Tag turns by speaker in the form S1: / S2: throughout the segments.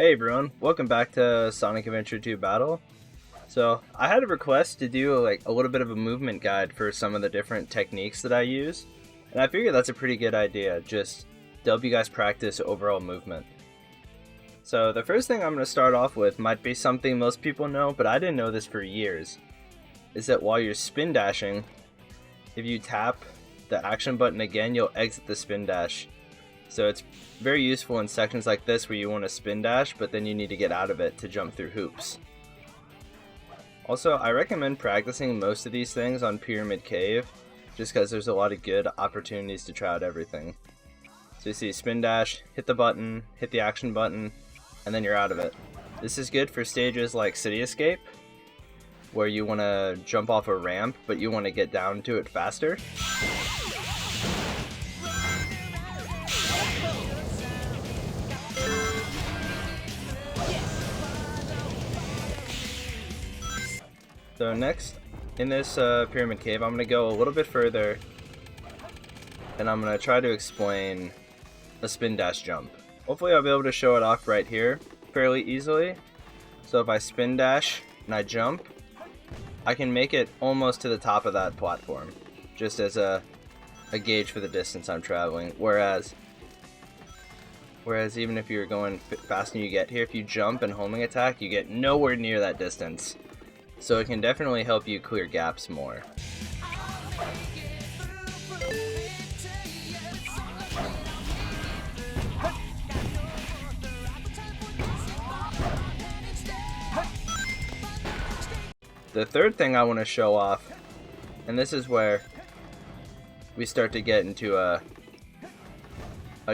S1: Hey everyone, welcome back to Sonic Adventure 2 Battle. So, I had a request to do a little bit of a movement guide for some of the different techniques that I use, and I figured that's a pretty good idea, just to help you guys practice overall movement. So, the first thing I'm going to start off with might be something most people know, but I didn't know this for years, is that while you're spin dashing, if you tap the action button again, you'll exit the spin dash. So it's very useful in sections like this where you want to spin dash, but then you need to get out of it to jump through hoops. Also, I recommend practicing most of these things on Pyramid Cave, just because there's a lot of good opportunities to try out everything. So you see spin dash, hit the button, hit the action button, and then you're out of it. This is good for stages like City Escape, where you want to jump off a ramp, but you want to get down to it faster. So next, in this Pyramid Cave, I'm going to go a little bit further, and I'm going to try to explain a spin dash jump. Hopefully I'll be able to show it off right here fairly easily. So if I spin dash and I jump, I can make it almost to the top of that platform, just as a gauge for the distance I'm traveling. Whereas even if you're going faster than you get here, if you jump and homing attack, you get nowhere near that distance. So it can definitely help you clear gaps more. The third thing I want to show off, and this is where we start to get into a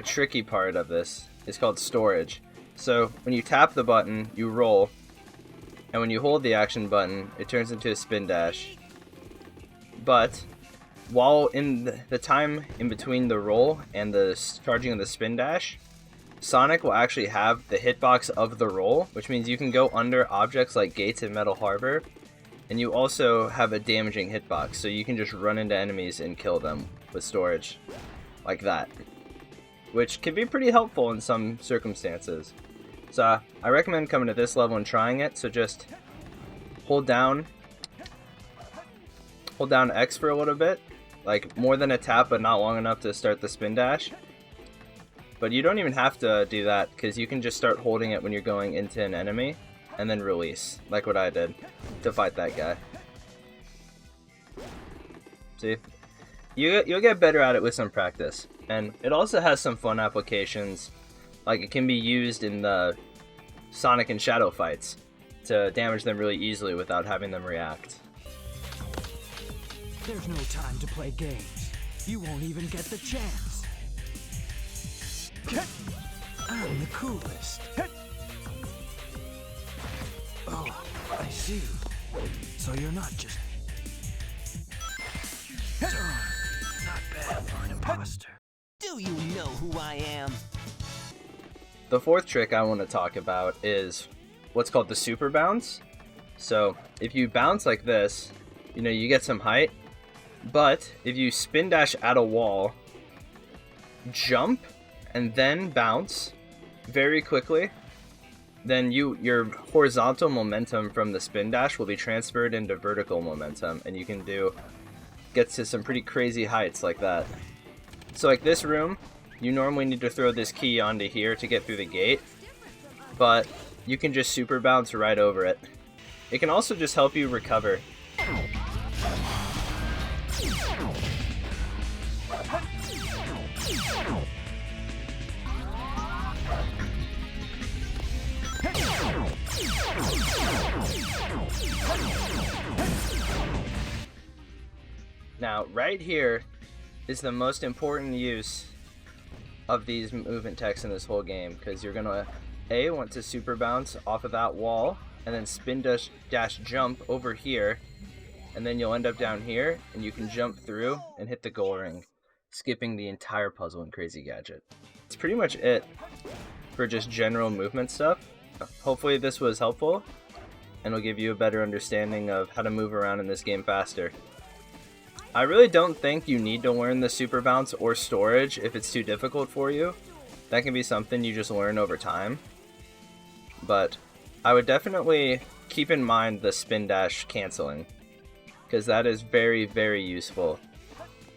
S1: tricky part of this, is called storage. So when you tap the button, you roll. And when you hold the action button, it turns into a spin dash. But while in the time in between the roll and the charging of the spin dash, Sonic will actually have the hitbox of the roll, which means you can go under objects like gates in Metal Harbor, and you also have a damaging hitbox, so you can just run into enemies and kill them with storage like that, which can be pretty helpful in some circumstances. So I recommend coming to this level and trying it. So just hold down X for a little bit, like more than a tap but not long enough to start the spin dash. But you don't even have to do that, because you can just start holding it when you're going into an enemy and then release, like what I did to fight that guy. See, you'll get better at it with some practice. And it also has some fun applications. Like, it can be used in the Sonic and Shadow fights to damage them really easily without having them react.
S2: There's no time to play games. You won't even get the chance. I'm the coolest. Oh, I see. So you're not just... Darn, not bad for an imposter.
S3: Do you know who I am?
S1: The fourth trick I want to talk about is what's called the super bounce. So if you bounce like this, you get some height, but if you spin dash at a wall, jump, and then bounce very quickly, then your horizontal momentum from the spin dash will be transferred into vertical momentum, and you can get to some pretty crazy heights like that. So like this room, you normally need to throw this key onto here to get through the gate, but you can just super bounce right over it. It can also just help you recover. Now, right here is the most important use of these movement techs in this whole game, because you're gonna want to super bounce off of that wall, and then spin dash jump over here, and then you'll end up down here, and you can jump through and hit the goal ring, skipping the entire puzzle in Crazy Gadget. It's pretty much it for just general movement stuff. Hopefully this was helpful, and will give you a better understanding of how to move around in this game faster. I really don't think you need to learn the super bounce or storage if it's too difficult for you. That can be something you just learn over time. but I would definitely keep in mind the spin dash canceling, because that is very, very useful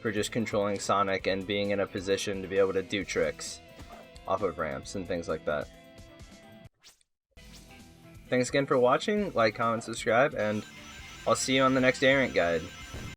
S1: for just controlling Sonic and being in a position to be able to do tricks off of ramps and things like that. Thanks again for watching, like, comment, subscribe, and I'll see you on the next Errant Guide.